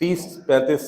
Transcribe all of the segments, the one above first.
30-35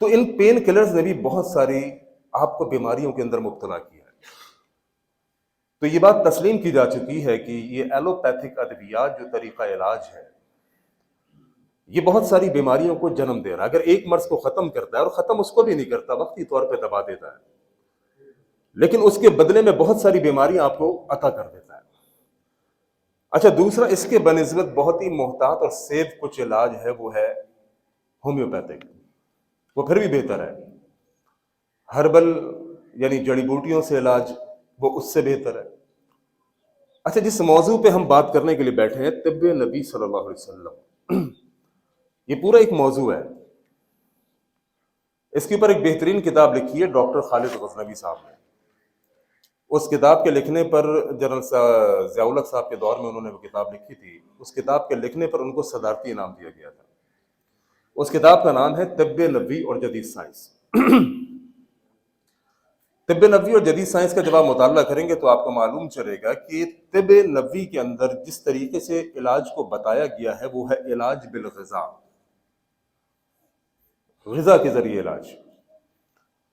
تو ان pain colours نے بھی بہت ساری آپ کو بیماریوں کے اندر مبتلا کیا ہے۔ تو یہ بات تسلیم کی جا چکی ہے کہ یہ ایلوپیتھک ادویات جو طریقہ علاج ہے، یہ بہت ساری بیماریوں کو جنم دے رہا ہے۔ اگر ایک مرض کو ختم کرتا ہے، اور ختم اس کو بھی نہیں کرتا، وقتی طور پہ دبا دیتا ہے، لیکن اس کے بدلے میں بہت ساری بیماریاں آپ کو عطا کر دیتا ہے۔ اچھا، دوسرا اس کے بنسبت بہت ہی محتاط اور سیف کچھ علاج ہے، وہ ہے ہومیوپیتھک، وہ پھر بھی بہتر ہے۔ ہربل یعنی جڑی بوٹیوں سے علاج، وہ اس سے بہتر ہے۔ اچھا، جس موضوع پہ ہم بات کرنے کے لیے بیٹھے ہیں، طب نبی صلی اللہ علیہ وسلم، یہ پورا ایک موضوع ہے۔ اس کے اوپر ایک بہترین کتاب لکھی ہے ڈاکٹر خالد غزنوی صاحب نے۔ اس کتاب کے لکھنے پر جنرل ضیاء الحق صاحب کے دور میں انہوں نے وہ کتاب لکھی تھی، اس کتاب کے لکھنے پر ان کو صدارتی انعام دیا گیا تھا۔ اس کتاب کا نام ہے طب نبوی اور جدید سائنس۔ طب نبوی اور جدید سائنس کا جب آپ مطالعہ کریں گے تو آپ کو معلوم چلے گا کہ طب نبوی کے اندر جس طریقے سے علاج کو بتایا گیا ہے وہ ہے علاج بالغذا، غذا کے ذریعے علاج۔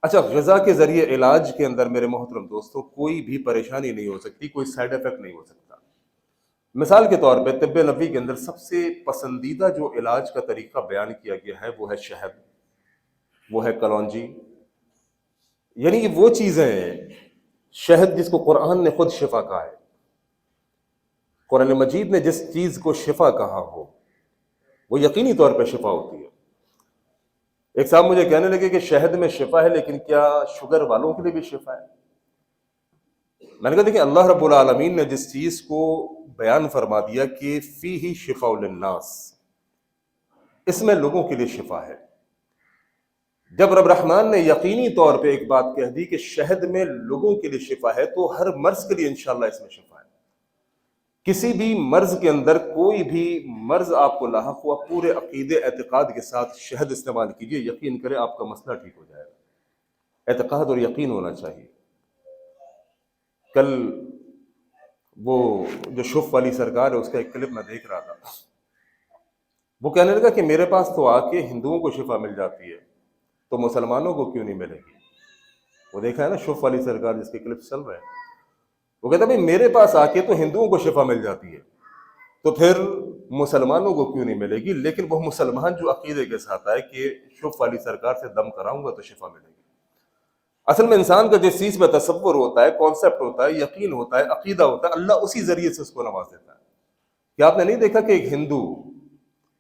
اچھا، غذا کے ذریعے علاج کے اندر میرے محترم دوستوں کوئی بھی پریشانی نہیں ہو سکتی، کوئی سائیڈ افیکٹ نہیں ہو سکتا۔ مثال کے طور پہ طب نبوی کے اندر سب سے پسندیدہ جو علاج کا طریقہ بیان کیا گیا ہے وہ ہے شہد، وہ ہے کلونجی، یعنی یہ وہ چیزیں ہیں، شہد جس کو قرآن نے خود شفا کہا ہے، قرآن مجید نے جس چیز کو شفا کہا ہو وہ یقینی طور پہ شفا ہوتی ہے۔ ایک صاحب مجھے کہنے لگے کہ شہد میں شفا ہے، لیکن کیا شوگر والوں کے لیے بھی شفا ہے؟ میں نے کہا دیکھیں، اللہ رب العالمین نے جس چیز کو بیان فرما دیا کہ فیہ شفاء للناس، اس میں لوگوں کے لیے شفا ہے۔ جب رب رحمان نے یقینی طور پہ ایک بات کہہ دی کہ شہد میں لوگوں کے لیے شفا ہے، تو ہر مرض کے لیے انشاءاللہ اس میں شفا ہے۔ کسی بھی مرض کے اندر کوئی بھی مرض آپ کو لاحق ہوا، پورے عقیدے اعتقاد کے ساتھ شہد استعمال کیجئے، یقین کریں آپ کا مسئلہ ٹھیک ہو جائے گا۔ اعتقاد اور یقین ہونا چاہیے۔ کل وہ جو شف والی سرکار ہے، اس کا ایک کلپ میں دیکھ رہا تھا، وہ کہنے لگا کہ میرے پاس تو آ کے ہندوؤں کو شفا مل جاتی ہے، تو مسلمانوں کو کیوں نہیں ملے گی؟ وہ دیکھا ہے نا شف والی سرکار جس کے کلپ چل رہے ہیں، وہ کہتا ہے میرے پاس آ کے تو ہندوؤں کو شفا مل جاتی ہے، تو پھر مسلمانوں کو کیوں نہیں ملے گی؟ لیکن وہ مسلمان جو عقیدے کے ساتھ آئے کہ شف والی سرکار سے دم کراؤں گا تو شفا ملے گی۔ اصل میں انسان کا جس چیز پہ تصور ہوتا ہے، کانسیپٹ ہوتا ہے، یقین ہوتا ہے، عقیدہ ہوتا ہے، اللہ اسی ذریعے سے اس کو نواز دیتا ہے۔ کیا آپ نے نہیں دیکھا کہ ایک ہندو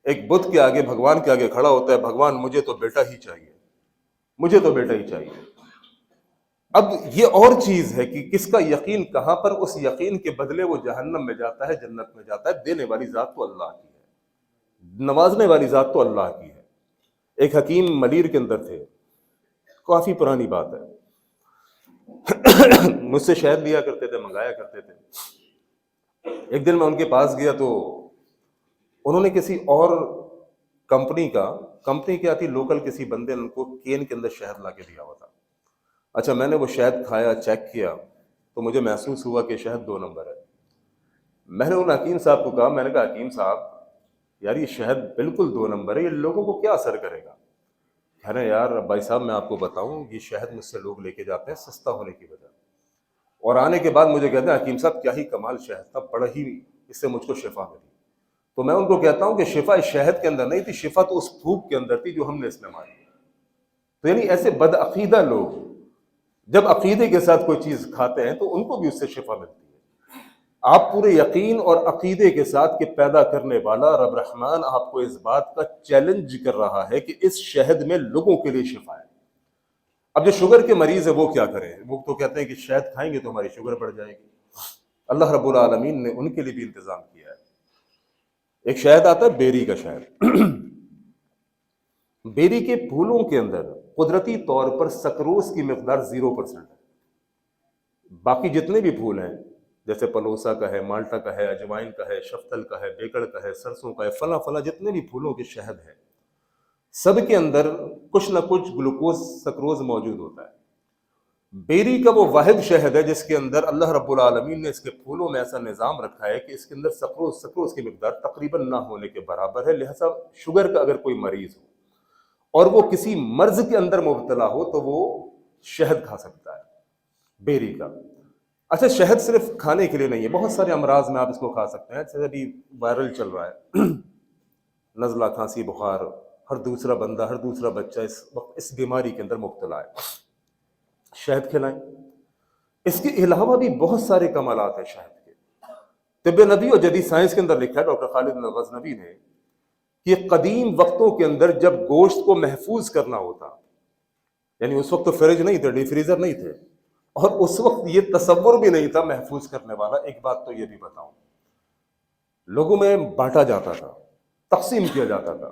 ایک بت کے آگے، بھگوان کے آگے کھڑا ہوتا ہے، بھگوان مجھے تو بیٹا ہی چاہیے، مجھے تو بیٹا ہی چاہیے۔ اب یہ اور چیز ہے کہ کس کا یقین کہاں پر، اس یقین کے بدلے وہ جہنم میں جاتا ہے، جنت میں جاتا ہے۔ دینے والی ذات تو اللہ کی ہے، نوازنے والی ذات تو اللہ کی ہے۔ ایک حکیم ملیر کے اندر تھے، کافی پرانی بات ہے، مجھ سے شہد لیا کرتے تھے، منگایا کرتے تھے۔ ایک دن میں ان کے پاس گیا تو انہوں نے کسی اور کمپنی کیا تھی، لوکل کسی بندے نے ان کو کین کے اندر شہد لا کے دیا ہوا تھا۔ اچھا، میں نے وہ شہد کھایا، چیک کیا تو مجھے محسوس ہوا کہ شہد 2 نمبر ہے۔ میں نے ان حکیم صاحب کو کہا، میں نے کہا حکیم صاحب یار یہ شہد بالکل 2 نمبر ہے، یہ لوگوں کو کیا اثر کرے گا؟ کہہ رہے ہیں یار بھائی صاحب میں آپ کو بتاؤں، یہ شہد مجھ سے لوگ لے کے جاتے ہیں سستا ہونے کی وجہ، اور آنے کے بعد مجھے کہتے ہیں حکیم صاحب کیا ہی کمال شہد تھا، بڑا ہی اس سے مجھ کو شفا ملی۔ تو میں ان کو کہتا ہوں کہ شفا اس شہد کے اندر نہیں تھی، شفا تو اس پھوک کے اندر تھی جو ہم نے استعمال کی۔ تو یعنی ایسے بدعقیدہ لوگ جب عقیدے کے ساتھ کوئی چیز کھاتے ہیں تو ان کو بھی اس سے شفا ملتی ہے۔ آپ پورے یقین اور عقیدے کے ساتھ کہ پیدا کرنے والا رب رحمان آپ کو اس بات کا چیلنج کر رہا ہے کہ اس شہد میں لوگوں کے لیے شفا ہے۔ اب جو شوگر کے مریض ہیں وہ کیا کریں؟ وہ تو کہتے ہیں کہ شہد کھائیں گے تو ہماری شوگر بڑھ جائے گی۔ اللہ رب العالمین نے ان کے لیے بھی انتظام کیا ہے۔ ایک شہد آتا ہے بیری کا شہد، بیری کے پھولوں کے اندر قدرتی طور پر سکروز کی مقدار 0% ہے۔ باقی جتنے بھی پھول ہیں جیسے پلوسا کا ہے، مالٹا کا ہے، اجوائن کا ہے، شفتل کا ہے، بیکڑ کا ہے، سرسوں کا ہے، فلاں فلاں جتنے بھی پھولوں کے شہد ہیں، سب کے اندر کچھ نہ کچھ گلوکوز سکروز موجود ہوتا ہے۔ بیری کا وہ واحد شہد ہے جس کے اندر اللہ رب العالمین نے اس کے پھولوں میں ایسا نظام رکھا ہے کہ اس کے اندر سکروز کی مقدار تقریباً نہ ہونے کے برابر ہے، لہذا شوگر کا اگر کوئی مریض ہو اور وہ کسی مرض کے اندر مبتلا ہو تو وہ شہد کھا سکتا ہے، بیری کا۔ اچھا شہد صرف کھانے کے لیے نہیں ہے، بہت سارے امراض میں آپ اس کو کھا سکتے ہیں۔ جیسے ابھی وائرل چل رہا ہے، نزلہ، کھانسی، بخار، ہر دوسرا بندہ، ہر دوسرا بچہ اس وقت اس بیماری کے اندر مبتلا ہے۔ شہد کھلائیں۔ اس کے علاوہ بھی بہت سارے کمالات ہیں شہد کے۔ طب نبی اور جدید سائنس کے اندر لکھا ہے ڈاکٹر خالد الغزنوی نے کہ قدیم وقتوں کے اندر جب گوشت کو محفوظ کرنا ہوتا، یعنی اس وقت تو فریج نہیں تھے، ڈی فریزر نہیں تھے، اور اس وقت یہ تصور بھی نہیں تھا محفوظ کرنے والا۔ ایک بات تو یہ بھی بتاؤں، لوگوں میں بانٹا جاتا تھا، تقسیم کیا جاتا تھا،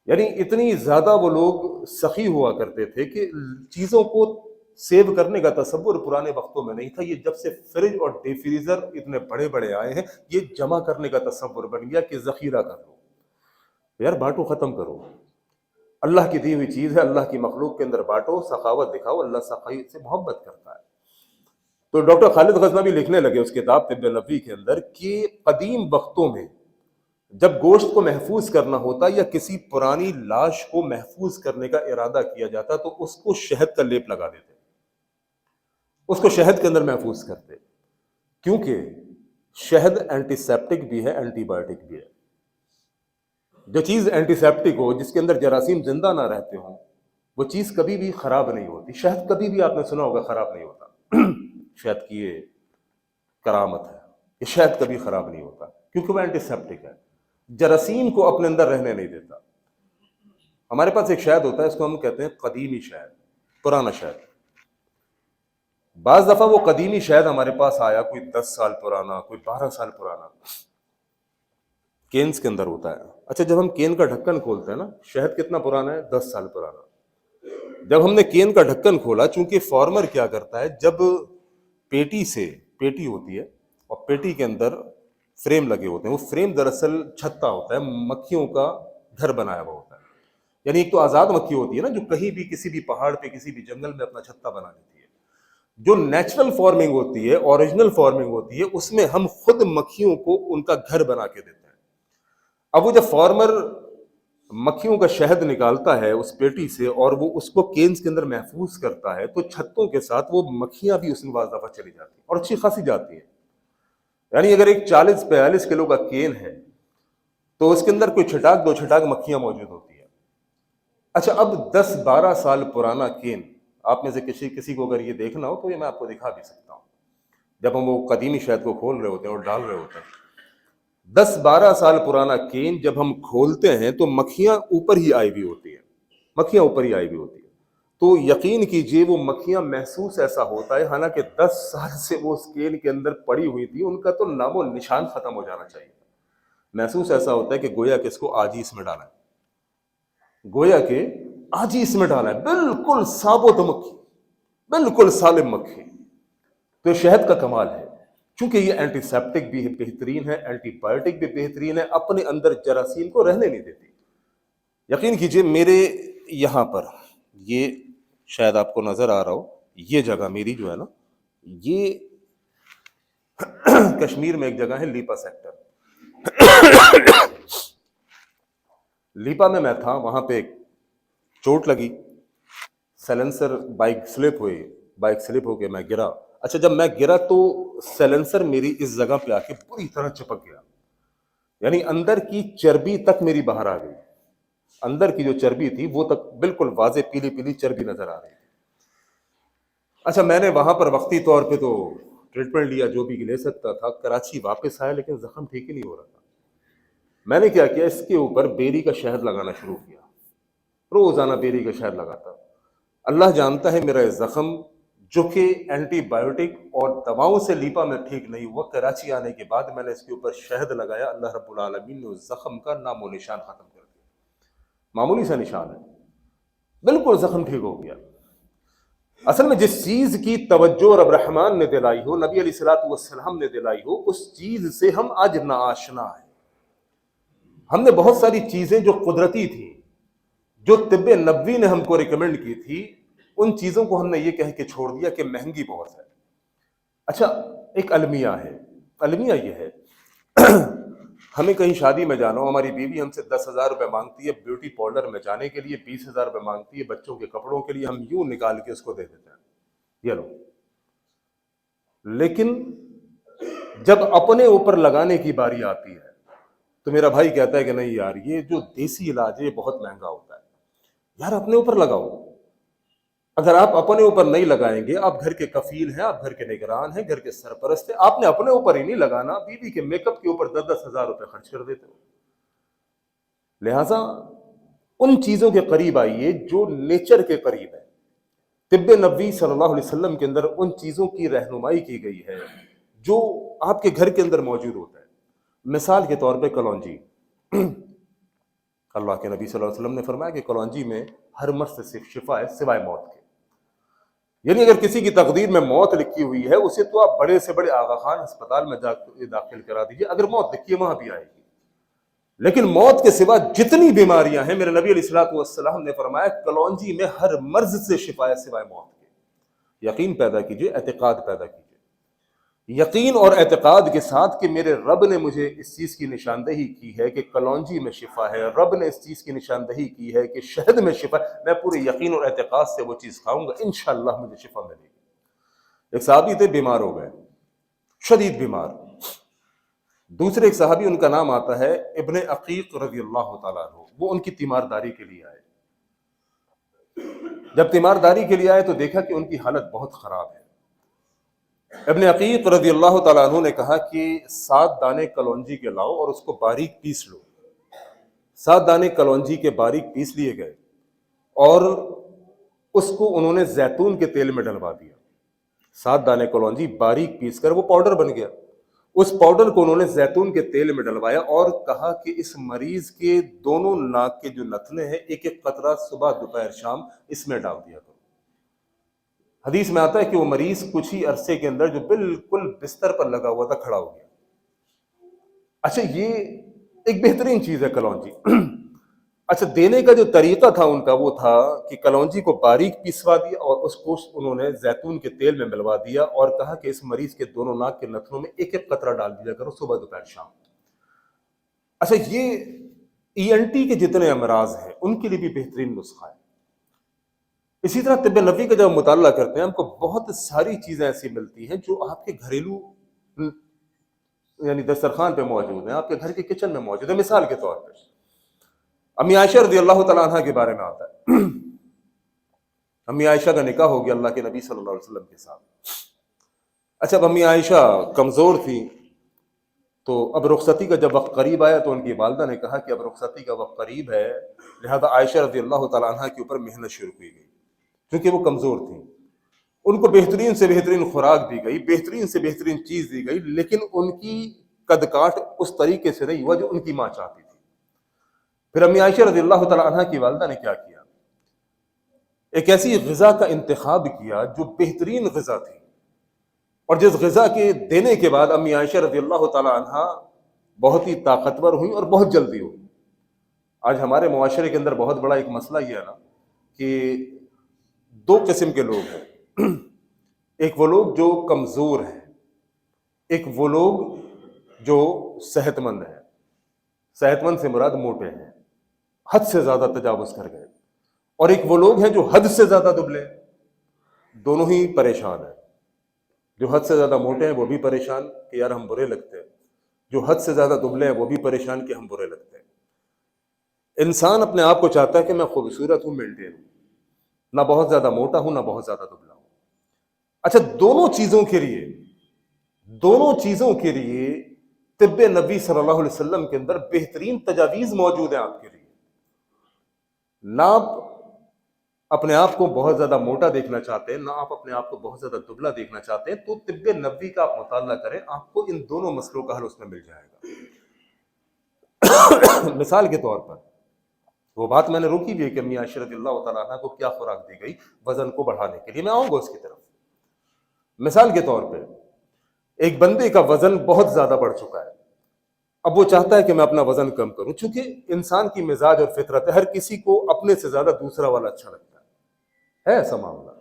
یعنی اتنی زیادہ وہ لوگ سخی ہوا کرتے تھے کہ چیزوں کو سیو کرنے کا تصور پرانے وقتوں میں نہیں تھا۔ یہ جب سے فریج اور ڈی فریزر اتنے بڑے بڑے آئے ہیں، یہ جمع کرنے کا تصور بن گیا کہ ذخیرہ کر لو۔ یار بانٹو، ختم کرو، اللہ کی دی ہوئی چیز ہے، اللہ کی مخلوق کے اندر بانٹو، سخاوت دکھاؤ، اللہ سخائی سے محبت کرتا ہے۔ تو ڈاکٹر خالد غزنوی لکھنے لگے اس کتاب طب نبوی کے اندر کہ قدیم وقتوں میں جب گوشت کو محفوظ کرنا ہوتا یا کسی پرانی لاش کو محفوظ کرنے کا ارادہ کیا جاتا تو اس کو شہد کا لیپ لگا دیتے، اس کو شہد کے اندر محفوظ کرتے، کیونکہ شہد اینٹی سیپٹک بھی ہے، اینٹی بایوٹک بھی ہے۔ جو چیز اینٹی سیپٹک ہو، جس کے اندر جراثیم زندہ نہ رہتے ہوں، وہ چیز کبھی بھی خراب نہیں ہوتی۔ شہد کبھی بھی آپ نے سنا ہوگا خراب نہیں ہوتا، شہد کی یہ کرامت ہے کہ شہد کبھی خراب نہیں ہوتا، کیونکہ وہ اینٹی سیپٹک ہے، جراثیم کو اپنے اندر رہنے نہیں دیتا۔ ہمارے پاس ایک شہد ہوتا ہے، اس کو ہم کہتے ہیں قدیمی شہد، پرانا شہد۔ بعض دفعہ وہ قدیمی شہد ہمارے پاس آیا کوئی 10 سال پرانا، کوئی 12 سال پرانا، کینز کے اندر ہوتا ہے۔ اچھا جب ہم کین کا ڈھکن کھولتے ہیں نا، شہد کتنا پرانا ہے؟ 10 سال پرانا۔ جب ہم نے کین کا ڈھکن کھولا، چونکہ فارمر کیا کرتا ہے، جب پیٹی ہوتی ہے اور پیٹی کے اندر فریم لگے ہوتے ہیں، وہ فریم دراصل چھتا ہوتا ہے، مکھیوں کا گھر بنایا ہوا ہوتا ہے۔ یعنی ایک تو آزاد مکھی ہوتی ہے نا، جو کہیں بھی کسی بھی پہاڑ پہ کسی بھی جنگل میں اپنا چھتا بنا لیتی ہے۔ جو نیچرل فارمنگ ہوتی ہے، اوریجنل فارمنگ ہوتی ہے، اس میں ہم خود مکھیوں کو ان کا گھر بنا کے دیتے ہیں۔ اب وہ جب فارمر مکھیوں کا شہد نکالتا ہے اس پیٹی سے اور وہ اس کو کینز کے اندر محفوظ کرتا ہے، تو چھتوں کے ساتھ وہ مکھیاں بھی اس میں بعض دفعہ چلی جاتی ہیں اور اچھی خاصی جاتی ہیں۔ یعنی اگر ایک 40-42 کلو کا کین ہے تو اس کے اندر کوئی چھٹاک 2 چھٹاک مکھیاں موجود ہوتی ہیں۔ اچھا اب 10-12 سال پرانا کین، آپ میں سے کسی کو اگر یہ دیکھنا ہو تو یہ میں آپ کو دکھا بھی سکتا ہوں۔ جب ہم وہ قدیمی شہد کو کھول رہے ہوتے ہیں اور ڈال رہے ہوتے ہیں، 10-12 سال پرانا کین جب ہم کھولتے ہیں تو مکھیاں اوپر ہی آئی ہوئی ہوتی ہیں، تو یقین کیجئے وہ مکھیاں محسوس ایسا ہوتا ہے، حالانکہ 10 سال سے وہ اس کین کے اندر پڑی ہوئی تھی، ان کا تو نام و نشان ختم ہو جانا چاہیے۔ محسوس ایسا ہوتا ہے کہ گویا کہ اس کو آج ہی اس میں ڈالا ہے، بالکل ثابت مکھی، بالکل سالم مکھی۔ تو شہد کا کمال ہے، چونکہ یہ اینٹی سیپٹک بھی بہترین ہے، اینٹی بایوٹک بھی بہترین ہے، اپنے اندر جراثیم کو رہنے نہیں دیتی۔ یقین کیجئے میرے یہاں پر یہ شاید آپ کو نظر آ رہا ہو، یہ جگہ میری جو ہے نا، یہ کشمیر میں ایک جگہ ہے لیپا سیکٹر، لیپا میں تھا، وہاں پہ ایک چوٹ لگی، سیلنسر بائک سلپ ہو کے میں گرا۔ اچھا جب میں گرا تو سیلنسر میری اس جگہ پہ آ کے پوری طرح چپک گیا، یعنی اندر کی چربی تک میری باہر آ گئی، اندر کی جو چربی تھی وہ تک بالکل واضح پیلی چربی نظر آ رہی تھی۔ اچھا میں نے وہاں پر وقتی طور پہ تو ٹریٹمنٹ لیا جو بھی لے سکتا تھا، کراچی واپس آیا لیکن زخم ٹھیک ہی نہیں ہو رہا تھا۔ میں نے کیا کیا، اس کے اوپر بیری کا شہد لگانا شروع کیا، روزانہ بیری کا شہد لگاتا۔ اللہ جانتا ہے میرا یہ زخم جو کہ اینٹی بایوٹک اور دواؤں سے لیپا میں ٹھیک نہیں ہوا، کراچی آنے کے بعد میں نے اس کے اوپر شہد لگایا، اللہ رب العالمین نے اس زخم کا نام و نشان ختم کر دیا۔ معمولی سا نشان ہے، بالکل زخم ٹھیک ہو گیا۔ اصل میں جس چیز کی توجہ رب رحمان نے دلائی ہو، نبی علیہ الصلوۃ والسلام نے دلائی ہو، اس چیز سے ہم آج ناآشنا ہیں۔ ہم نے بہت ساری چیزیں جو قدرتی تھیں، جو طب نبوی نے ہم کو ریکمینڈ کی تھی، ان چیزوں کو ہم نے یہ کہہ کے چھوڑ دیا کہ مہنگی بہت ہے۔ اچھا ایک المیہ ہے، المیہ یہ ہے ہمیں کہیں شادی میں جانا ہو، ہماری بیوی ہم سے 10,000 روپے مانگتی ہے بیوٹی پارلر میں جانے کے لیے، 20,000 روپے مانگتی ہے بچوں کے کپڑوں کے لیے، ہم یوں نکال کے اس کو دے دیتے ہیں، یہ لو۔ لیکن جب اپنے اوپر لگانے کی باری آتی ہے تو میرا بھائی کہتا ہے کہ نہیں یار، یہ جو دیسی علاج ہے یہ بہت مہنگا ہوتا ہے، یار اپنے اوپر لگاؤ۔ اگر آپ اپنے اوپر نہیں لگائیں گے، آپ گھر کے کفیل ہیں، آپ گھر کے نگران ہیں، گھر کے سرپرست ہیں، آپ نے اپنے اوپر ہی نہیں لگانا، بیوی کے میک اپ کے اوپر 10,000 روپے خرچ کر دیتے ہو۔ لہٰذا ان چیزوں کے قریب آئیے جو نیچر کے قریب ہے۔ طب نبوی صلی اللہ علیہ وسلم کے اندر ان چیزوں کی رہنمائی کی گئی ہے جو آپ کے گھر کے اندر موجود ہوتا ہے۔ مثال کے طور پہ کلونجی، اللہ کے نبی صلی اللہ علیہ وسلم نے فرمایا کہ کلونجی میں ہر مرض سے شفا ہے سوائے موت کے۔ یعنی اگر کسی کی تقدیر میں موت لکھی ہوئی ہے، اسے تو آپ بڑے سے بڑے آغا خان ہسپتال میں داخل کرا دیجیے، اگر موت لکھی ہے وہاں بھی آئے گی۔ لیکن موت کے سوا جتنی بیماریاں ہیں، میرے نبی علیہ الصلوۃ والسلام نے فرمایا کلونجی میں ہر مرض سے شفا ہے سوائے موت کے۔ یقین پیدا کیجیے، اعتقاد پیدا کیجیے، یقین اور اعتقاد کے ساتھ کہ میرے رب نے مجھے اس چیز کی نشاندہی کی ہے کہ کلونجی میں شفا ہے، رب نے اس چیز کی نشاندہی کی ہے کہ شہد میں شفا ہے، میں پورے یقین اور اعتقاد سے وہ چیز کھاؤں گا، انشاءاللہ مجھے شفا ملے گی۔ ایک صحابی تھے، بیمار ہو گئے، شدید بیمار۔ دوسرے ایک صحابی، ان کا نام آتا ہے ابن عقیق رضی اللہ تعالیٰ عنہ، وہ ان کی تیمارداری کے لیے آئے۔ جب تیمارداری کے لیے آئے تو دیکھا کہ ان کی حالت بہت خراب ہے۔ ابن عقیق رضی اللہ تعالیٰ عنہ نے کہا کہ 7 دانے کلونجی کے لاؤ اور اس کو باریک پیس لو۔ 7 دانے کلونجی کے باریک پیس لیے گئے اور اس کو انہوں نے زیتون کے تیل میں ڈلوا دیا۔ 7 دانے کلونجی باریک پیس کر وہ پاؤڈر بن گیا۔ اس پاؤڈر کو انہوں نے زیتون کے تیل میں ڈلوایا اور کہا کہ اس مریض کے دونوں ناک کے جو نتنے ہیں، ایک ایک قطرہ صبح دوپہر شام اس میں ڈال دیا کرو۔ حدیث میں آتا ہے کہ وہ مریض کچھ ہی عرصے کے اندر جو بالکل بستر پر لگا ہوا تھا کھڑا ہو گیا۔ اچھا، یہ ایک بہترین چیز ہے کلونجی۔ اچھا، دینے کا جو طریقہ تھا ان کا وہ تھا کہ کلونجی کو باریک پیسوا دیا اور اس کو انہوں نے زیتون کے تیل میں ملوا دیا اور کہا کہ اس مریض کے دونوں ناک کے نتنوں میں ایک ایک قطرہ ڈال دیا کرو صبح دوپہر شام۔ اچھا، یہ ENT کے جتنے امراض ہیں ان کے لیے بھی بہترین نسخہ ہے۔ اسی طرح طب نبوی کا جب مطالعہ کرتے ہیں، ہم کو بہت ساری چیزیں ایسی ملتی ہیں جو آپ کے گھریلو یعنی دسترخوان پہ موجود ہیں، آپ کے گھر کے کچن میں موجود ہیں۔ مثال کے طور پہ امی عائشہ رضی اللہ تعالیٰ عنہ کے بارے میں آتا ہے۔ امی عائشہ کا نکاح ہو گیا اللہ کے نبی صلی اللہ علیہ وسلم کے ساتھ۔ اچھا، اب امی عائشہ کمزور تھی تو اب رخصتی کا جب وقت قریب آیا تو ان کی والدہ نے کہا کہ اب رخصتی کا وقت قریب ہے، لہذا عائشہ رضی اللہ تعالیٰ عنہ کے اوپر محنت شروع کی گئی، کیونکہ وہ کمزور تھیں۔ ان کو بہترین سے بہترین خوراک دی گئی، بہترین سے بہترین چیز دی گئی، لیکن ان کی قد کاٹ اس طریقے سے نہیں ہوا جو ان کی ماں چاہتی تھی۔ پھر امی عائشہ رضی اللہ تعالیٰ عنہ کی والدہ نے کیا کیا، ایک ایسی غذا کا انتخاب کیا جو بہترین غذا تھی، اور جس غذا کے دینے کے بعد امی عائشہ رضی اللہ تعالیٰ عنہ بہت ہی طاقتور ہوئی اور بہت جلدی ہوئی۔ آج ہمارے معاشرے کے اندر بہت بڑا ایک مسئلہ یہ ہے نا کہ 2 قسم کے لوگ ہیں، ایک وہ لوگ جو کمزور ہیں، ایک وہ لوگ جو صحت مند ہیں۔ صحت مند سے مراد موٹے ہیں، حد سے زیادہ تجاوز کر گئے، اور ایک وہ لوگ ہیں جو حد سے زیادہ دبلے ہیں۔ دونوں ہی پریشان ہیں۔ جو حد سے زیادہ موٹے ہیں وہ بھی پریشان کہ یار ہم برے لگتے ہیں، جو حد سے زیادہ دبلے ہیں وہ بھی پریشان کہ ہم برے لگتے ہیں۔ انسان اپنے آپ کو چاہتا ہے کہ میں خوبصورت ہوں، مینٹین ہوں، نہ بہت زیادہ موٹا ہوں نہ بہت زیادہ دبلا ہوں۔ اچھا، دونوں چیزوں کے لیے طب نبی صلی اللہ علیہ وسلم کے اندر بہترین تجاویز موجود ہیں آپ کے لیے۔ نہ آپ اپنے آپ کو بہت زیادہ موٹا دیکھنا چاہتے ہیں، نہ آپ اپنے آپ کو بہت زیادہ دبلا دیکھنا چاہتے ہیں، تو طب نبوی کا آپ مطالعہ کریں، آپ کو ان دونوں مسئلوں کا حل اس میں مل جائے گا۔ مثال کے طور پر وہ بات میں نے روکی بھی ہے کہ امی عائشہ رضی اللہ تعالیٰ عنہ کو کیا خوراک دی گئی وزن کو بڑھانے کے لیے، میں آؤں گا اس کی طرف۔ مثال کے طور پہ ایک بندے کا وزن بہت زیادہ بڑھ چکا ہے، اب وہ چاہتا ہے کہ میں اپنا وزن کم کروں، چونکہ انسان کی مزاج اور فطرت ہے، ہر کسی کو اپنے سے زیادہ دوسرا والا اچھا لگتا ہے ایسا معاملہ۔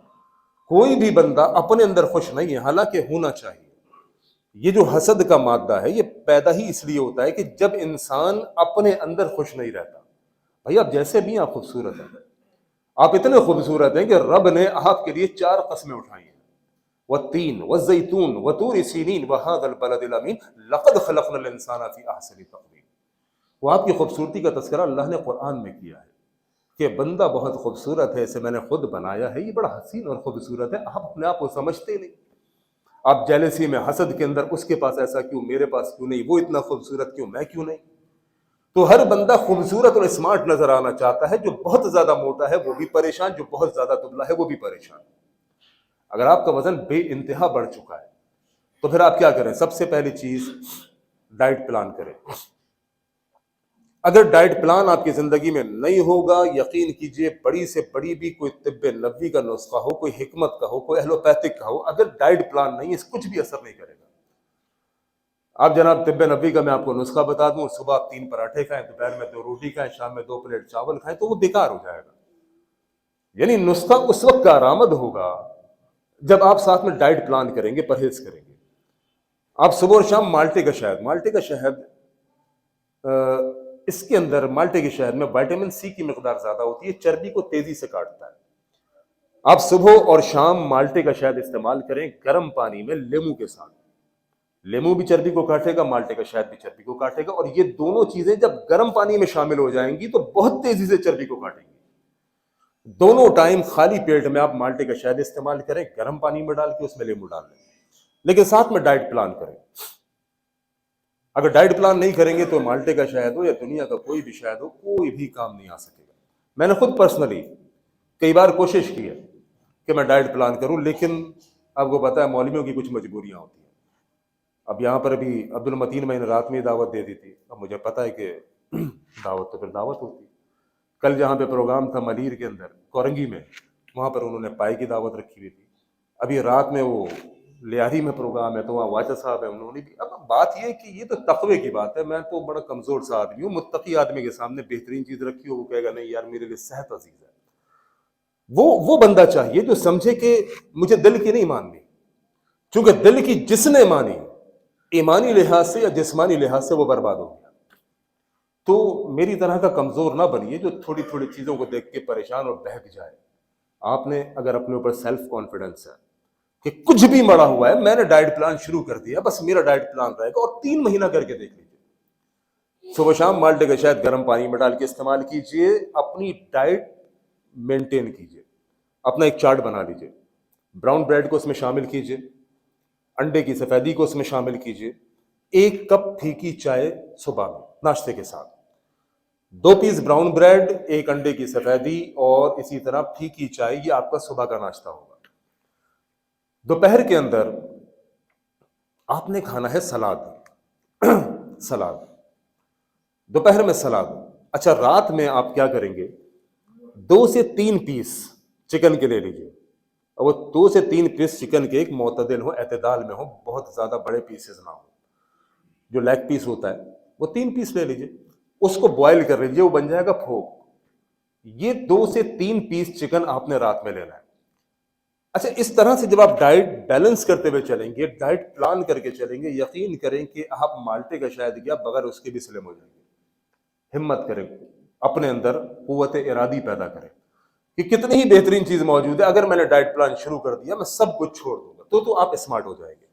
کوئی بھی بندہ اپنے اندر خوش نہیں ہے، حالانکہ ہونا چاہیے۔ یہ جو حسد کا مادہ ہے یہ پیدا ہی اس لیے ہوتا ہے کہ جب انسان اپنے اندر خوش نہیں رہتا. بھائی آپ جیسے بھی ہیں آپ خوبصورت ہیں, آپ اتنے خوبصورت ہیں کہ رب نے آپ کے لیے 4 قسمیں اٹھائی ہیں, والتین والزیتون وطور سینین وہذا البلد الامین لقد خلقنا الانسان فی احسن تقویم. وہ آپ کی خوبصورتی کا تذکرہ اللہ نے قرآن میں کیا ہے کہ بندہ بہت خوبصورت ہے, اسے میں نے خود بنایا ہے, یہ بڑا حسین اور خوبصورت ہے. آپ اپنے آپ کو سمجھتے نہیں, آپ جیلسی میں حسد کے اندر اس کے پاس ایسا کیوں, میرے پاس کیوں نہیں, وہ اتنا خوبصورت کیوں, میں کیوں نہیں. تو ہر بندہ خوبصورت اور اسمارٹ نظر آنا چاہتا ہے. جو بہت زیادہ موٹا ہے وہ بھی پریشان, جو بہت زیادہ دبلا ہے وہ بھی پریشان. اگر آپ کا وزن بے انتہا بڑھ چکا ہے تو پھر آپ کیا کریں؟ سب سے پہلی چیز ڈائٹ پلان کریں. اگر ڈائٹ پلان آپ کی زندگی میں نہیں ہوگا, یقین کیجئے بڑی سے بڑی بھی کوئی طب نبوی کا نسخہ ہو, کوئی حکمت کا ہو, کوئی ایلوپیتھک کا ہو, اگر ڈائٹ پلان نہیں ہے کچھ بھی اثر نہیں کرے گا. آپ جناب طب نبوی کا میں آپ کو نسخہ بتا دوں, صبح آپ 3 پراٹھے کھائیں, دوپہر میں 2 روٹی کھائیں, شام میں 2 پلیٹ چاول کھائیں, تو وہ بیکار ہو جائے گا. یعنی نسخہ اس وقت کارآمد ہوگا جب آپ ساتھ میں ڈائٹ پلان کریں گے, پرہیز کریں گے. آپ صبح اور شام مالٹے کا شہد اس کے اندر مالٹے کے شہد میں وائٹامن سی کی مقدار زیادہ ہوتی ہے, چربی کو تیزی سے کاٹتا ہے. آپ صبح اور شام مالٹے کا شہد استعمال کریں گرم پانی میں لیمو کے ساتھ. لیمو بھی چربی کو کاٹے گا, مالٹے کا شہد بھی چربی کو کاٹے گا, اور یہ دونوں چیزیں جب گرم پانی میں شامل ہو جائیں گی تو بہت تیزی سے چربی کو کاٹیں گی. دونوں ٹائم خالی پیٹ میں آپ مالٹے کا شہد استعمال کریں, گرم پانی میں ڈال کے اس میں لیمو ڈال لیں, لیکن ساتھ میں ڈائٹ پلان کریں. اگر ڈائٹ پلان نہیں کریں گے تو مالٹے کا شہد ہو یا دنیا کا کوئی بھی شہد ہو, کوئی بھی کام نہیں آ سکے گا. میں نے خود پرسنلی کئی بار کوشش کی ہے کہ میں ڈائٹ پلان کروں, لیکن آپ کو پتہ ہے مولویوں کی کچھ مجبوریاں ہوتی ہیں. اب یہاں پر ابھی عبد المتین میں نے رات میں دعوت دے دی تھی, اب مجھے پتہ ہے کہ دعوت تو پھر دعوت ہوتی. کل جہاں پہ پروگرام تھا ملیر کے اندر کورنگی میں, وہاں پر انہوں نے پائے کی دعوت رکھی ہوئی تھی. ابھی رات میں وہ لیاری میں پروگرام ہے تو وہاں واجد صاحب ہے, انہوں نے بھی. اب بات یہ کہ یہ تو تقوی کی بات ہے, میں تو بڑا کمزور سا آدمی ہوں, متقی آدمی کے سامنے بہترین چیز رکھی ہو وہ کہے گا نہیں یار میرے لیے صحت عزیز ہے. وہ بندہ چاہیے جو سمجھے کہ مجھے دل کی نہیں ماننی, چونکہ دل کی جس نے مانی ایمانی لحاظ سے یا جسمانی لحاظ سے وہ برباد ہو گیا. تو میری طرح کا کمزور نہ بنیے جو تھوڑی تھوڑی چیزوں کو دیکھ کے پریشان اور بہک جائے. آپ نے اگر اپنے اوپر سیلف کانفیڈنس ہے کہ کچھ بھی مڑا ہوا ہے, میں نے ڈائٹ پلان شروع کر دیا, بس میرا ڈائٹ پلان رہے گا, اور 3 مہینہ کر کے دیکھ لیجیے. صبح شام مالٹے کا شہد گرم پانی میں ڈال کے استعمال کیجیے, اپنی ڈائٹ مینٹین کیجیے, اپنا ایک چارٹ بنا لیجیے. براؤن بریڈ کو اس میں شامل کیجیے, انڈے کی سفیدی کو اس میں شامل کیجیے, 1 کپ پھیکی چائے صبح میں ناشتے کے ساتھ, 2 پیس براؤن بریڈ, 1 انڈے کی سفیدی, اور اسی طرح پھیکی چائے, یہ آپ کا صبح کا ناشتہ ہوگا. دوپہر کے اندر آپ نے کھانا ہے سلاد دوپہر میں سلاد. اچھا رات میں آپ کیا کریں گے, 2 سے 3 پیس چکن کے لے لیجیے, اور وہ 2 سے 3 پیس چکن کے ایک معتدل ہو, اعتدال میں ہو, بہت زیادہ بڑے پیسز نہ ہو. جو لیگ پیس ہوتا ہے وہ 3 پیس لے لیجیے, اس کو بوائل کر لیجیے, وہ بن جائے گا پھوک. یہ 2 سے 3 پیس چکن آپ نے رات میں لینا ہے. اچھا اس طرح سے جب آپ ڈائٹ بیلنس کرتے ہوئے چلیں گے, ڈائٹ پلان کر کے چلیں گے, یقین کریں کہ آپ مالٹے کا شاید کیا بغیر اس کے بھی سلم ہو جائیں گے. ہمت کریں, اپنے اندر قوت ارادی پیدا کریں کہ کتنی ہی بہترین چیز موجود ہے, اگر میں نے ڈائٹ پلان شروع کر دیا میں سب کچھ چھوڑ دوں گا, تو آپ اسمارٹ ہو جائیں گے.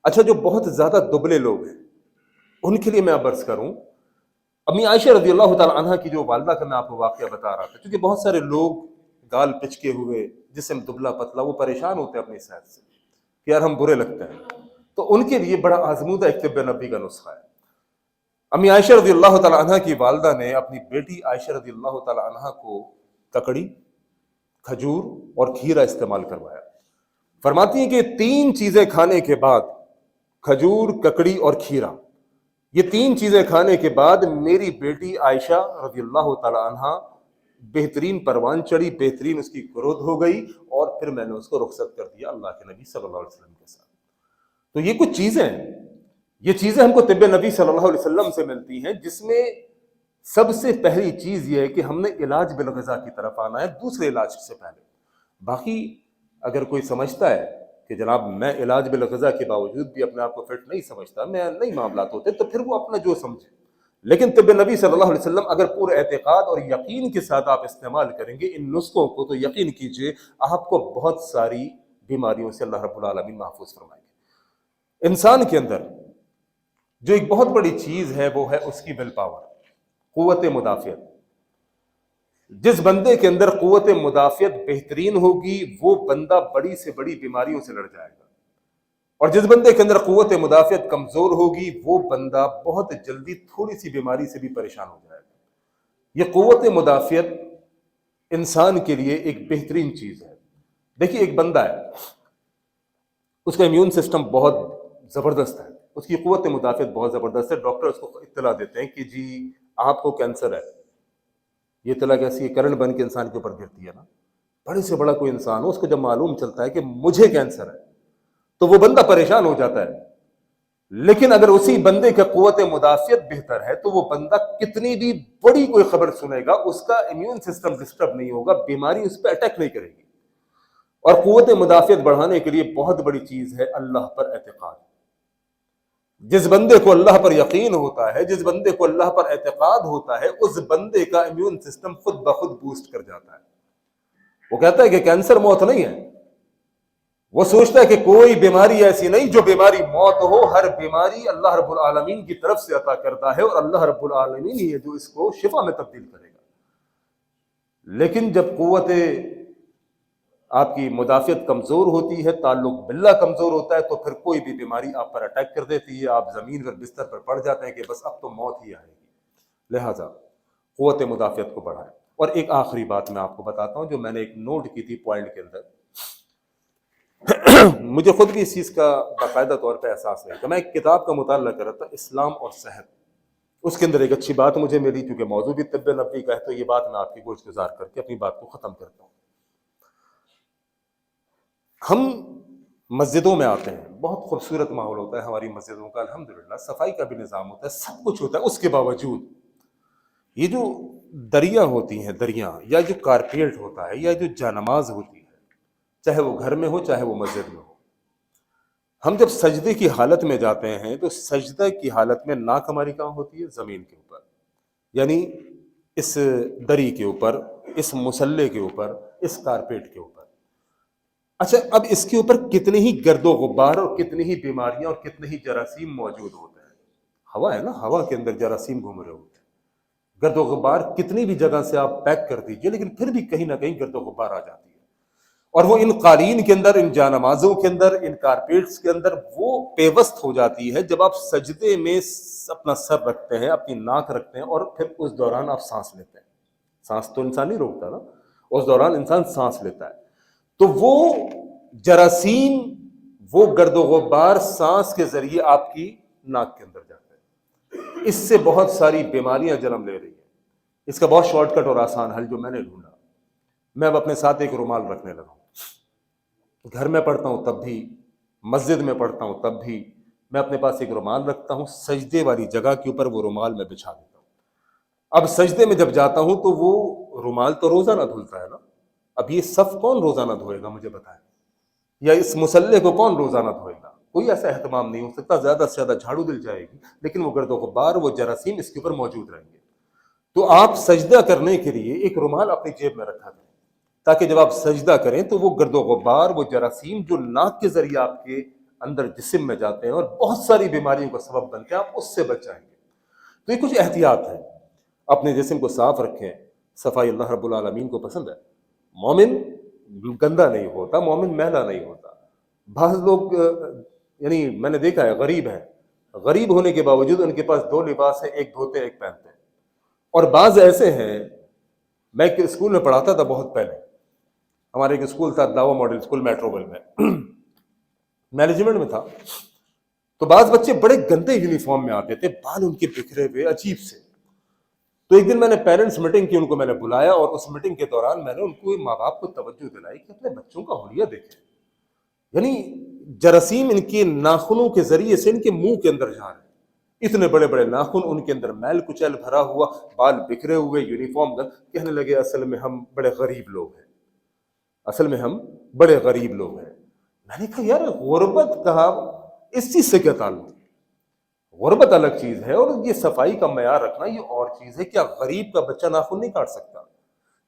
اچھا جو بہت زیادہ دبلے لوگ ہیں ان کے لیے میں اب عرض کروں, امی عائشہ رضی اللہ تعالی عنہ کی جو والدہ کا میں آپ کو واقعہ بتا رہا تھا, کیونکہ بہت سارے لوگ گال پچکے ہوئے, جسم دبلا پتلا, وہ پریشان ہوتے ہیں اپنی صحت سے کہ یار ہم برے لگتے ہیں, تو ان کے لیے بڑا آزمودہ ایک طب نبی کا نسخہ ہے. امی عائشہ رضی اللہ تعالی عنہ کی والدہ نے اپنی بیٹی عائشہ رضی اللہ تعالی عنہ کو ککڑی, کھجور اور کھیرا استعمال کروایا. فرماتی ہیں کہ 3 چیزیں کھانے کے بعد, کھجور, ککڑی اور کھیرا, یہ 3 چیزیں کھانے کے بعد میری بیٹی عائشہ رضی اللہ تعالی عنہ بہترین پروان چڑھی, بہترین اس کی گروتھ ہو گئی, اور پھر میں نے اس کو رخصت کر دیا اللہ کے نبی صلی اللہ علیہ وسلم کے ساتھ. تو یہ کچھ چیزیں ہیں, یہ چیزیں ہم کو طب نبی صلی اللہ علیہ وسلم سے ملتی ہیں, جس میں سب سے پہلی چیز یہ ہے کہ ہم نے علاج بالغذا کی طرف آنا ہے دوسرے علاج سے پہلے. باقی اگر کوئی سمجھتا ہے کہ جناب میں علاج بالغذا کے باوجود بھی اپنے آپ کو فٹ نہیں سمجھتا، میں نہیں معاملات ہوتے، تو پھر وہ اپنا جو سمجھے. لیکن طب نبی صلی اللہ علیہ وسلم اگر پورے اعتقاد اور یقین کے ساتھ آپ استعمال کریں گے ان نسخوں کو، تو یقین کیجئے آپ کو بہت ساری بیماریوں سے اللہ رب العالمین محفوظ فرمائیں گے. انسان کے اندر جو ایک بہت بڑی چیز ہے وہ ہے اس کی ول پاور، قوت مدافعت. جس بندے کے اندر قوت مدافعت بہترین ہوگی وہ بندہ بڑی سے بڑی بیماریوں سے لڑ جائے گا، اور جس بندے کے اندر قوت مدافعت کمزور ہوگی وہ بندہ بہت جلدی تھوڑی سی بیماری سے بھی پریشان ہو جائے گا. یہ قوت مدافعت انسان کے لیے ایک بہترین چیز ہے. دیکھیے ایک بندہ ہے، اس کا امیون سسٹم بہت زبردست ہے، اس کی قوت مدافعت بہت زبردست ہے. ڈاکٹر اس کو اطلاع دیتے ہیں کہ جی آپ کو کینسر ہے. یہ اطلاع کیسی ہے؟ کرنٹ بن کے انسان کے اوپر گرتی ہے نا. بڑے سے بڑا کوئی انسان ہو، اس کو جب معلوم چلتا ہے کہ مجھے کینسر ہے تو وہ بندہ پریشان ہو جاتا ہے. لیکن اگر اسی بندے کا قوت مدافعت بہتر ہے تو وہ بندہ کتنی بھی بڑی کوئی خبر سنے گا اس کا امیون سسٹم ڈسٹرب نہیں ہوگا، بیماری اس پہ اٹیک نہیں کرے گی. اور قوت مدافعت بڑھانے کے لیے بہت بڑی چیز ہے اللہ پر اعتقاد. جس بندے کو اللہ پر یقین ہوتا ہے، جس بندے کو اللہ پر اعتقاد ہوتا ہے، اس بندے کا امیون سسٹم خود بخود بوسٹ کر جاتا ہے. وہ کہتا ہے کہ کینسر موت نہیں ہے، وہ سوچتا ہے کہ کوئی بیماری ایسی نہیں جو بیماری موت ہو. ہر بیماری اللہ رب العالمین کی طرف سے عطا کرتا ہے، اور اللہ رب العالمین ہی ہے جو اس کو شفا میں تبدیل کرے گا. لیکن جب قوت آپ کی مدافعت کمزور ہوتی ہے، تعلق باللہ کمزور ہوتا ہے، تو پھر کوئی بھی بیماری آپ پر اٹیک کر دیتی ہے، آپ زمین پر بستر پر پڑ جاتے ہیں کہ بس اب تو موت ہی آئے گی. لہٰذا قوت مدافعت کو بڑھائیں. اور ایک آخری بات میں آپ کو بتاتا ہوں جو میں نے ایک نوٹ کی تھی پوائنٹ کے اندر. مجھے خود بھی اس چیز کا باقاعدہ طور پہ احساس نہیں تھا. میں ایک کتاب کا مطالعہ کر رہا تھا، اسلام اور صحت. اس کے اندر ایک اچھی بات مجھے ملی، کیونکہ موضوع بھی طب نبوی کا ہے، تو یہ بات میں آپ کی گوش گزار کر کے اپنی بات کو ختم کرتا ہوں. ہم مسجدوں میں آتے ہیں، بہت خوبصورت ماحول ہوتا ہے ہماری مسجدوں کا، الحمدللہ صفائی کا بھی نظام ہوتا ہے، سب کچھ ہوتا ہے. اس کے باوجود یہ جو دریاں ہوتی ہیں، دریاں یا جو کارپیٹ ہوتا ہے یا جو جانماز ہوتی ہے، چاہے وہ گھر میں ہو چاہے وہ مسجد میں ہو، ہم جب سجدے کی حالت میں جاتے ہیں تو سجدہ کی حالت میں ناک ہماری کہاں ہوتی ہے؟ زمین کے اوپر، یعنی اس دری کے اوپر، اس مصلے کے اوپر، اس کارپیٹ کے اوپر. اچھا اب اس کے اوپر کتنے ہی گرد و غبار اور کتنی ہی بیماریاں اور کتنے ہی جراثیم موجود ہوتے ہیں. ہوا ہے نا، ہوا کے اندر جراثیم گھوم رہے ہوتے ہیں. گرد و غبار کتنی بھی جگہ سے آپ پیک کر دیجئے لیکن پھر بھی کہیں نہ کہیں گرد و غبار آ جاتی ہے. اور وہ ان قالین کے اندر، ان جانمازوں کے اندر، ان کارپیٹس کے اندر وہ پیوست ہو جاتی ہے جب آپ سجدے میں اپنا سر رکھتے ہیں، اپنی ناک رکھتے ہیں، اور پھر اس دوران آپ سانس لیتے ہیں. سانس تو انسان نہیں روکتا نا، اس دوران انسان سانس لیتا ہے. تو وہ جراثیم، وہ گرد و غبار سانس کے ذریعے آپ کی ناک کے اندر جاتے ہیں. اس سے بہت ساری بیماریاں جنم لے رہی ہیں. اس کا بہت شارٹ کٹ اور آسان حل جو میں نے ڈھونڈا، میں اب اپنے ساتھ ایک رومال رکھنے لگا ہوں. گھر میں پڑھتا ہوں تب بھی، مسجد میں پڑھتا ہوں تب بھی میں اپنے پاس ایک رومال رکھتا ہوں. سجدے والی جگہ کے اوپر وہ رومال میں بچھا دیتا ہوں. اب سجدے میں جب جاتا ہوں تو وہ رومال تو روزانہ دھلتا ہے نا. اب یہ صف کون روزانہ دھوئے گا مجھے بتائیں، یا اس مصلے کو کون روزانہ دھوئے گا؟ کوئی ایسا اہتمام نہیں ہو سکتا. زیادہ سے زیادہ جھاڑو دل جائے گی لیکن وہ گرد و غبار، وہ جراثیم اس کے اوپر موجود رہیں گے. تو آپ سجدہ کرنے کے لیے ایک رومال اپنی جیب میں رکھا کریں تاکہ جب آپ سجدہ کریں تو وہ گرد و غبار، وہ جراثیم جو ناک کے ذریعے آپ کے اندر جسم میں جاتے ہیں اور بہت ساری بیماریوں کا سبب بنتے ہیں، آپ اس سے بچ جائیں گے. تو یہ کچھ احتیاط ہے. اپنے جسم کو صاف رکھیں. صفائی اللہ رب العالمین کو پسند ہے. مومن گندا نہیں ہوتا، مومن میلا نہیں ہوتا. بعض لوگ یعنی میں نے دیکھا ہے غریب ہیں، غریب ہونے کے باوجود ان کے پاس دو لباس ہیں، ایک دھوتے ایک پہنتے ہیں. اور بعض ایسے ہیں، میں ایک اسکول میں پڑھاتا تھا بہت پہلے، ہمارے ایک اسکول تھا داوا ماڈل اسکول میٹروول میں، مینجمنٹ میں تھا. تو بعض بچے بڑے گندے یونیفارم میں آتے تھے، بال ان کے بکھرے ہوئے عجیب سے. تو ایک دن میں نے پیرنٹس میٹنگ کی، ان کو میں نے بلایا اور اس میٹنگ کے دوران میں نے ان کو، ماں باپ کو توجہ دلائی کہ اپنے بچوں کا حلیہ دیکھیں. یعنی جراثیم ان کے ناخنوں کے ذریعے سے ان کے منہ کے اندر جا رہے ہیں. اتنے بڑے بڑے ناخن، ان کے اندر میل کچیل بھرا ہوا، بال بکھرے ہوئے، یونیفارم. کہنے لگے اصل میں ہم بڑے غریب لوگ ہیں، اصل میں ہم بڑے غریب لوگ ہیں. میں نے کہا یار غربت کہا، اس چیز سے کیا تعلق؟ غربت الگ چیز ہے اور یہ صفائی کا معیار رکھنا یہ اور چیز ہے. کیا غریب کا بچہ ناخن نہیں کاٹ سکتا؟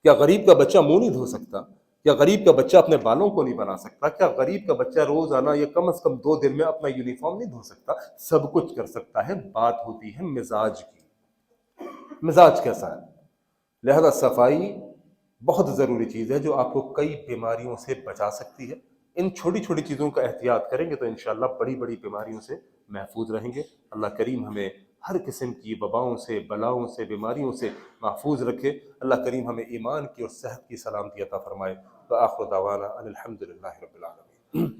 کیا غریب کا بچہ منہ نہیں دھو سکتا؟ کیا غریب کا بچہ اپنے بالوں کو نہیں بنا سکتا؟ کیا غریب کا بچہ روزانہ یا کم از کم 2 دن میں اپنا یونیفارم نہیں دھو سکتا؟ سب کچھ کر سکتا ہے. بات ہوتی ہے مزاج کی، مزاج کیسا ہے. لہذا صفائی بہت ضروری چیز ہے جو آپ کو کئی بیماریوں سے بچا سکتی ہے. ان چھوٹی چھوٹی چیزوں کا احتیاط کریں گے تو انشاءاللہ بڑی بڑی بیماریوں سے محفوظ رہیں گے. اللہ کریم ہمیں ہر قسم کی وباؤں سے، بلاؤں سے، بیماریوں سے محفوظ رکھے. اللہ کریم ہمیں ایمان کی اور صحت کی سلامتی عطا فرمائے. وآخر دعوانا ان الحمد للہ رب العالمین.